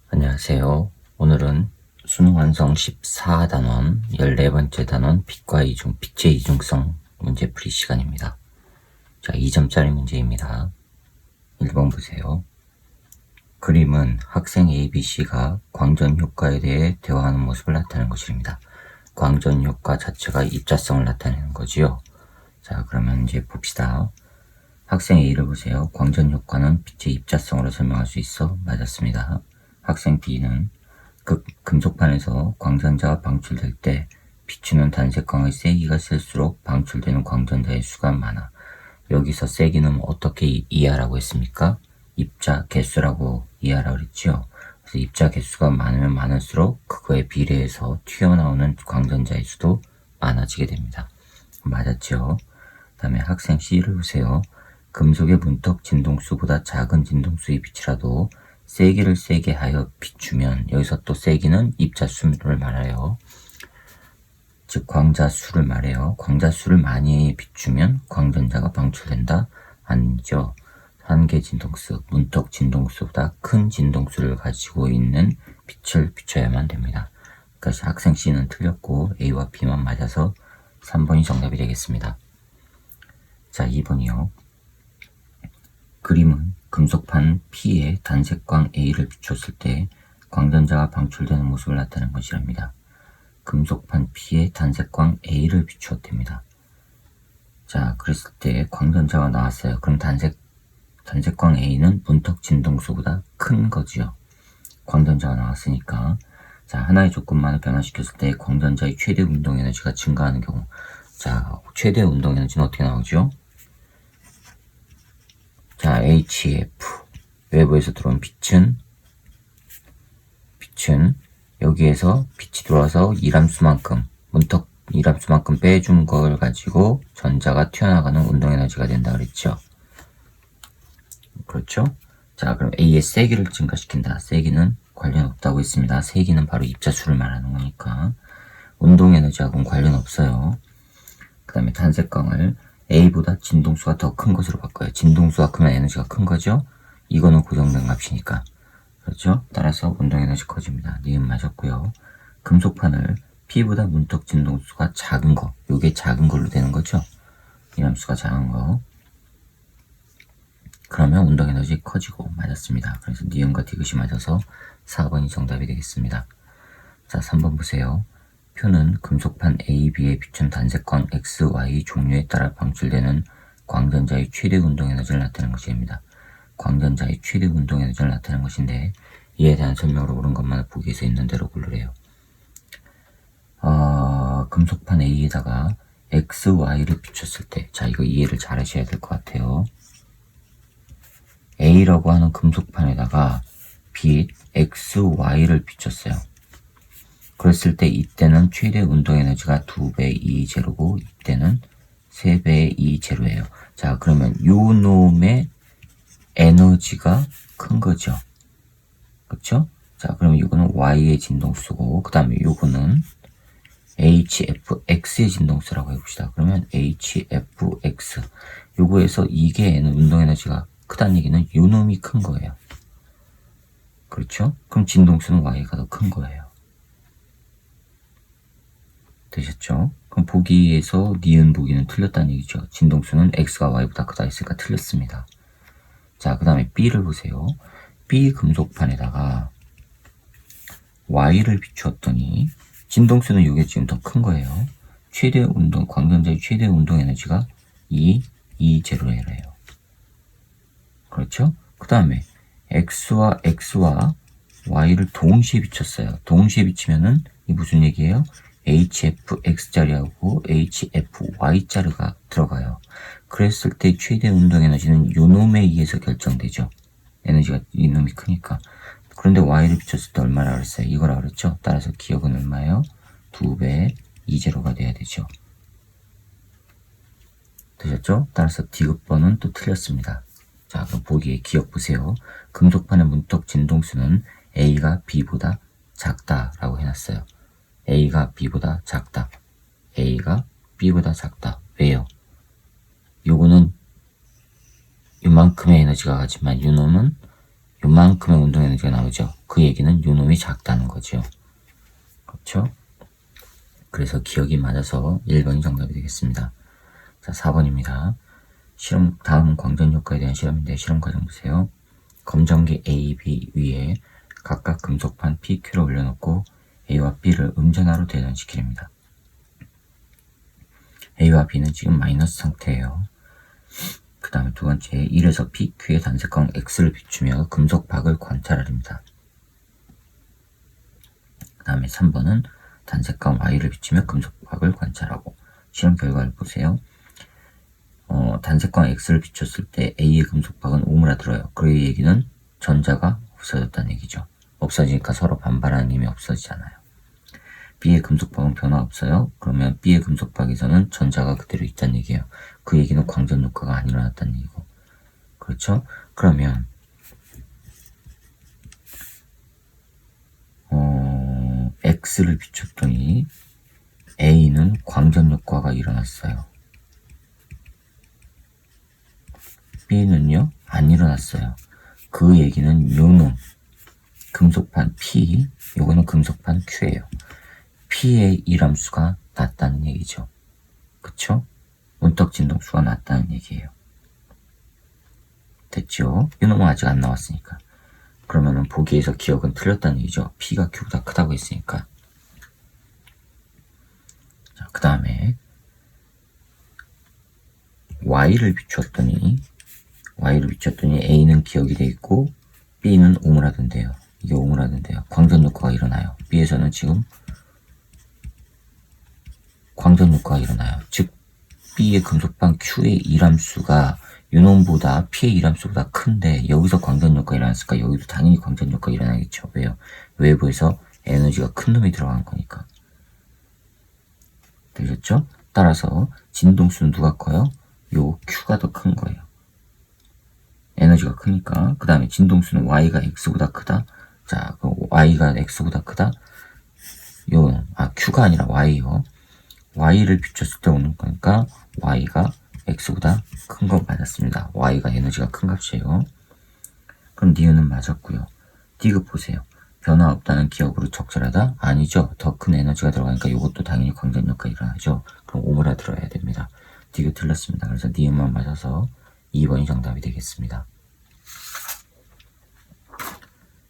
안녕하세요. 오늘은 수능 완성 14단원 14번째 단원 빛의 이중성 문제풀이 시간입니다. 자, 2점짜리 문제입니다. 1번 보세요. 그림은 학생 ABC가 광전 효과에 대해 대화하는 모습을 나타내는 것입니다. 광전 효과 자체가 입자성을 나타내는 거지요. 자, 그러면 이제 봅시다. 학생 A를 보세요. 광전 효과는 빛의 입자성으로 설명할 수 있어 맞았습니다. 학생 B는 금속판에서 광전자가 방출될 때 비추는 단색광의 세기가 셀수록 방출되는 광전자의 수가 많아. 여기서 세기는 어떻게 이해하라고 했습니까? 입자 개수라고 이해하라고 그랬죠. 그래서 입자 개수가 많으면 많을수록 그거에 비례해서 튀어나오는 광전자의 수도 많아지게 됩니다. 맞았죠? 그 다음에 학생 C를 보세요. 금속의 문턱 진동수보다 작은 진동수의 빛이라도 세기를 세게 하여 비추면, 여기서 또 세기는 입자수를 말해요. 즉 광자수를 말해요. 광자수를 많이 비추면 광전자가 방출된다? 아니죠. 한계 진동수, 문턱 진동수보다 큰 진동수를 가지고 있는 빛을 비춰야만 됩니다. 그러니까 학생 C는 틀렸고 A와 B만 맞아서 3번이 정답이 되겠습니다. 자, 2번이요. 그림은 금속판 P에 단색광 A를 비췄을 때 광전자가 방출되는 모습을 나타내는 것이랍니다. 금속판 P에 단색광 A를 비추었답니다. 자, 그랬을 때 광전자가 나왔어요. 그럼 단색광 A는 문턱 진동수보다 큰 거지요. 광전자가 나왔으니까. 자, 하나의 조건만을 변화시켰을 때 광전자의 최대 운동 에너지가 증가하는 경우. 자, 최대 운동 에너지는 어떻게 나오죠? 자, HF. 외부에서 들어온 빛은 여기에서 빛이 들어와서 이람수만큼, 문턱 이람수만큼 빼준 걸 가지고 전자가 튀어나가는 운동에너지가 된다 그랬죠. 그렇죠? 자, 그럼 A의 세기를 증가시킨다. 세기는 관련 없다고 했습니다. 세기는 바로 입자수를 말하는 거니까 운동에너지하고는 관련 없어요. 그 다음에 단색광을 A보다 진동수가 더 큰 것으로 바꿔요. 진동수가 크면 에너지가 큰 거죠. 이거는 고정된 값이니까. 그렇죠? 따라서 운동에너지 커집니다. 니은 맞았고요. 금속판을 P보다 문턱 진동수가 작은 거, 요게 작은 걸로 되는 거죠. 이함수가 작은 거. 그러면 운동에너지 커지고 맞았습니다. 그래서 니은과 디귿이 맞아서 4번이 정답이 되겠습니다. 자, 3번 보세요. 표는 금속판 A, B에 비춘 단색광 X, Y 종류에 따라 방출되는 광전자의 최대 운동에너지를 나타내는 것입니다. 광전자의 최대 운동에너지를 나타내는 것인데 이에 대한 설명으로 옳은 것만 보기에서 있는 대로 고르래요. 금속판 A에다가 X, Y를 비췄을 때, 자, 이거 이해를 잘 하셔야 될 것 같아요. A라고 하는 금속판에다가 빛 X, Y를 비췄어요. 그랬을 때 이때는 최대 운동에너지가 2배 E0고 이때는 3배의 E0예요. 자, 그러면 요 놈의 에너지가 큰 거죠. 그쵸? 자, 그럼 이거는 Y의 진동수고 그 다음에 요거는 HFX의 진동수라고 해봅시다. 그러면 HFX 요거에서 이게 운동에너지가 크다는 얘기는 요 놈이 큰 거예요. 그렇죠? 그럼 진동수는 Y가 더 큰 거예요. 되셨죠? 그럼 보기에서 니은 보기는 틀렸다는 얘기죠. 진동수는 X가 Y보다 크다 했으니까 틀렸습니다. 자, 그 다음에 B를 보세요. B 금속판에다가 Y를 비추었더니 진동수는 이게 지금 더 큰 거예요. 최대 운동, 광전자의 최대 운동 에너지가 E0L예요. 그렇죠? 그 다음에 X와 Y를 동시에 비췄어요. 동시에 비치면은 이 무슨 얘기예요? HFX자리하고 HFY자리가 들어가요. 그랬을 때 최대 운동 에너지는 요놈에 의해서 결정되죠. 에너지가 이놈이 크니까. 그런데 Y를 비췄을 때 얼마나 그랬어요? 이거라 그랬죠? 따라서 기억은 얼마예요? 2배 E0가 돼야 되죠. 되셨죠? 따라서 D급번은 또 틀렸습니다. 자, 그럼 보기에 기억 보세요. 금속판의 문턱 진동수는 A가 B보다 작다라고 해놨어요. A가 B보다 작다. A가 B보다 작다. 왜요? 요거는 요만큼의 에너지가 가지만 요놈은 요만큼의 운동 에너지가 나오죠. 그 얘기는 요놈이 작다는 거죠. 그렇죠? 그래서 기억이 맞아서 1번이 정답이 되겠습니다. 자, 4번입니다. 실험, 다음 광전 효과에 대한 실험인데 실험 과정 보세요. 검정기 A, B 위에 각각 금속판 P, Q를 올려놓고 A와 B를 음전하로 대전시키랍니다. A와 B는 지금 마이너스 상태예요. 그 다음에 두 번째, 1에서 P, Q의 단색광 X를 비추며 금속박을 관찰하랍니다. 그 다음에 3번은 단색광 Y를 비추며 금속박을 관찰하고 실험 결과를 보세요. 단색광 X를 비췄을 때 A의 금속박은 오므라들어요. 그 얘기는 전자가 없어졌다는 얘기죠. 없어지니까 서로 반발하는 힘이 없어지잖아요. B의 금속박은 변화 없어요. 그러면 B의 금속박에서는 전자가 그대로 있다는 얘기예요. 그 얘기는 광전 효과가 안 일어났다는 얘기고. 그렇죠? 그러면 X를 비췄더니 A는 광전 효과가 일어났어요. B는요? 안 일어났어요. 그 얘기는 요놈 금속판 P, 요거는 금속판 Q예요. P의 일함수가 낮다는 얘기죠. 그쵸? 운떡진동수가 낮다는 얘기예요. 됐죠? 요놈은 아직 안 나왔으니까. 그러면은 보기에서 기억은 틀렸다는 얘기죠. P가 Q보다 크다고 했으니까. 자, 그 다음에 Y를 비추었더니 A는 기억이 돼 있고 B는 오므라든대요. 이게 오므라든대요. 광전 효과가 일어나요. B에서는 지금 광전 효과가 일어나요. 즉 B의 금속방 Q의 일함수가 요놈보다 P의 일함수보다 큰데 여기서 광전 효과가 일어났으니까 여기도 당연히 광전 효과가 일어나겠죠. 왜요? 외부에서 에너지가 큰 놈이 들어간 거니까. 되셨죠? 따라서 진동수는 누가 커요? 요 Q가 더 큰 거예요. 에너지가 크니까. 그 다음에 진동수는 Y가 X보다 크다. 자, 그 Y가 X보다 크다. Q가 아니라 Y요. Y를 비췄을 때 오는 거니까 Y가 X보다 큰 거 맞았습니다. Y가 에너지가 큰 값이에요. 그럼 니은은 맞았고요. D급 보세요. 변화 없다는 기억으로 적절하다? 아니죠. 더 큰 에너지가 들어가니까 이것도 당연히 광전 효과 일어나죠. 그럼 오므라들어야 됩니다. D급 틀렸습니다. 그래서 니은만 맞아서 2번이 정답이 되겠습니다.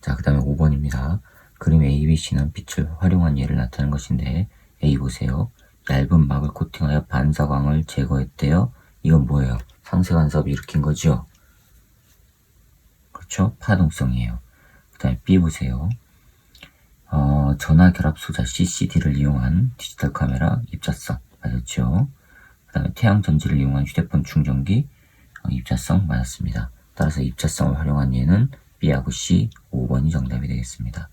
자, 그 다음에 5번입니다. 그림 A, B, C는 빛을 활용한 예를 나타낸 것인데 A 보세요. 얇은 막을 코팅하여 반사광을 제거했대요. 이건 뭐예요? 상세 간섭이 일으킨 거죠? 그렇죠? 파동성이에요. 그 다음에 B 보세요. 전화 결합 소자 CCD를 이용한 디지털 카메라 입자성 맞았죠? 그 다음에 태양 전지를 이용한 휴대폰 충전기 입자성 맞았습니다. 따라서 입자성을 활용한 예는 B하고 C, 5번이 정답이 되겠습니다.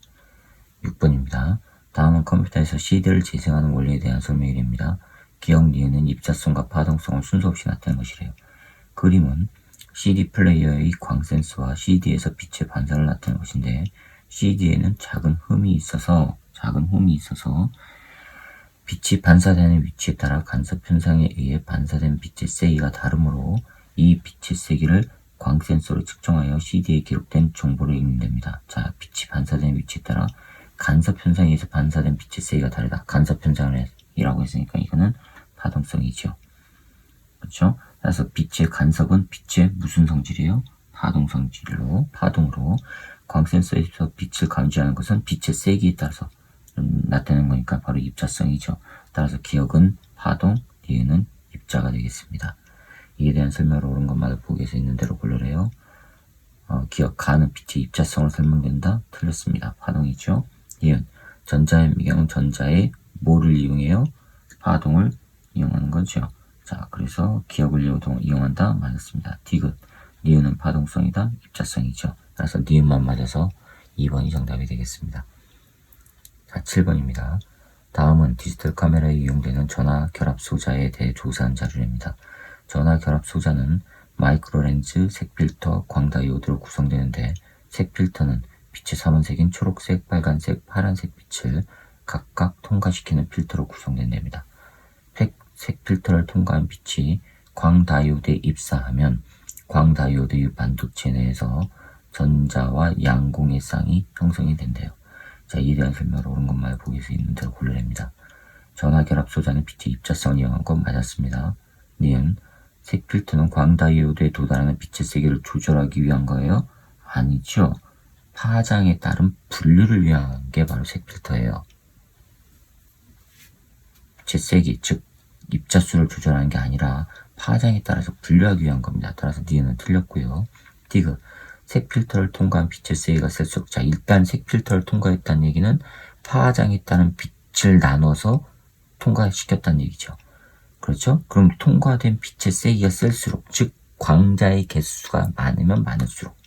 6번입니다. 다음은 컴퓨터에서 CD를 재생하는 원리에 대한 설명입니다. 기억 니은은 입자성과 파동성을 순서 없이 나타낸 것이래요. 그림은 CD 플레이어의 광센서와 CD에서 빛의 반사를 나타낸 것인데 CD에는 작은 흠이 있어서 빛이 반사되는 위치에 따라 간섭 현상에 의해 반사된 빛의 세기가 다르므로 이 빛의 세기를 광센서로 측정하여 CD에 기록된 정보를 읽는답니다. 자, 빛이 반사되는 위치에 따라 간섭 현상에 의해서 반사된 빛의 세기가 다르다. 간섭 현상이라고 했으니까 이거는 파동성이죠. 그렇죠? 그래서 빛의 간섭은 빛의 무슨 성질이에요? 파동 성질로, 파동으로. 광센서에서 빛을 감지하는 것은 빛의 세기에 따라서 나타내는 거니까 바로 입자성이죠. 따라서 기억은 파동, 니은은 입자가 되겠습니다. 이에 대한 설명을 옳은 것마다 보기에서 있는 대로 고르래요. 기억, 가는 빛의 입자성으로 설명된다? 틀렸습니다. 파동이죠. 니은, 전자의 미경은 전자의 뭐를 이용해요? 파동을 이용하는 거죠. 자, 그래서 기억을 이용한다? 맞았습니다. 디귿, 니은은 파동성이다? 입자성이죠. 따라서 니은만 맞아서 2번이 정답이 되겠습니다. 자, 7번입니다. 다음은 디지털 카메라에 이용되는 전화 결합 소자에 대해 조사한 자료입니다. 전화 결합 소자는 마이크로 렌즈, 색필터, 광다이오드로 구성되는데 색필터는 빛의 3원색인 초록색, 빨간색, 파란색 빛을 각각 통과시키는 필터로 구성된답니다. 색필터를 통과한 빛이 광다이오드에 입사하면 광다이오드의 반도체 내에서 전자와 양공의 쌍이 형성이 된대요. 자, 이에 대한 설명을 옳은 것만 보기 수 있는 대로 골라냅니다. 전화결합 소자는 빛의 입자성을 이용한 건 맞았습니다. 니은 색 필터는 광다이오드에 도달하는 빛의 세기를 조절하기 위한 거예요? 아니죠. 파장에 따른 분류를 위한 게 바로 색 필터예요. 빛의 세기, 즉 입자수를 조절하는 게 아니라 파장에 따라서 분류하기 위한 겁니다. 따라서 니은은 틀렸고요. 디귿 색 필터를 통과한 빛의 세기가 셀수록, 자, 일단 색 필터를 통과했다는 얘기는 파장에 따른 빛을 나눠서 통과시켰다는 얘기죠. 그렇죠? 그럼 통과된 빛의 세기가 셀수록, 즉 광자의 개수가 많으면 많을수록,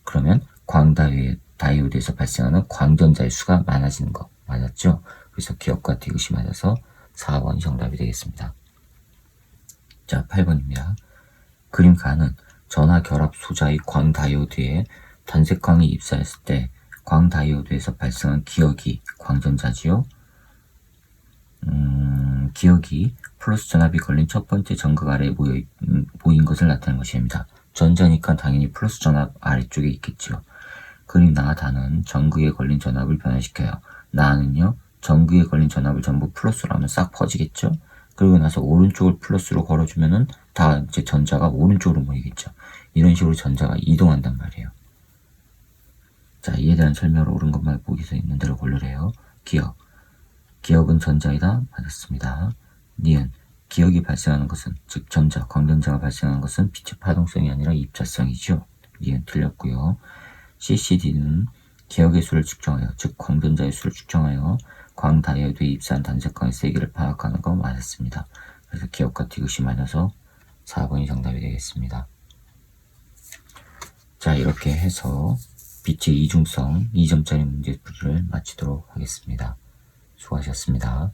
그러면 광다이오드에서 발생하는 광전자의 수가 많아지는 거 맞았죠? 그래서 기억과 디귿이 맞아서 4번이 정답이 되겠습니다. 자, 8번입니다. 그림 가는 전화 결합 소자의 광다이오드에 단색광이 입사했을 때 광다이오드에서 발생한 기역이 광전자지요. 기역이 플러스 전압이 걸린 첫 번째 전극 아래에 모인 것을 나타내는 것입니다. 전자니까 당연히 플러스 전압 아래쪽에 있겠죠. 그림 나다는 전극에 걸린 전압을 변화시켜요. 나는요, 전극에 걸린 전압을 전부 플러스로 하면 싹 퍼지겠죠. 그리고 나서 오른쪽을 플러스로 걸어주면은 다 이제 전자가 오른쪽으로 모이겠죠. 이런 식으로 전자가 이동한단 말이에요. 자, 이에 대한 설명을 옳은 것만 보기서 있는 대로 고르래요. 기역. 기역은 전자이다. 맞았습니다. 니은. 기역이 발생하는 것은, 즉 전자, 광전자가 발생하는 것은 빛의 파동성이 아니라 입자성이죠. 니은 틀렸고요. CCD는 기역의 수를 측정하여, 즉 광전자의 수를 측정하여 광다이오드에 입사한 단색광의 세기를 파악하는 거 맞았습니다. 그래서 기역과 디귿이 맞아서 4번이 정답이 되겠습니다. 자, 이렇게 해서 빛의 이중성 2점짜리 문제풀이를 마치도록 하겠습니다. 수고하셨습니다.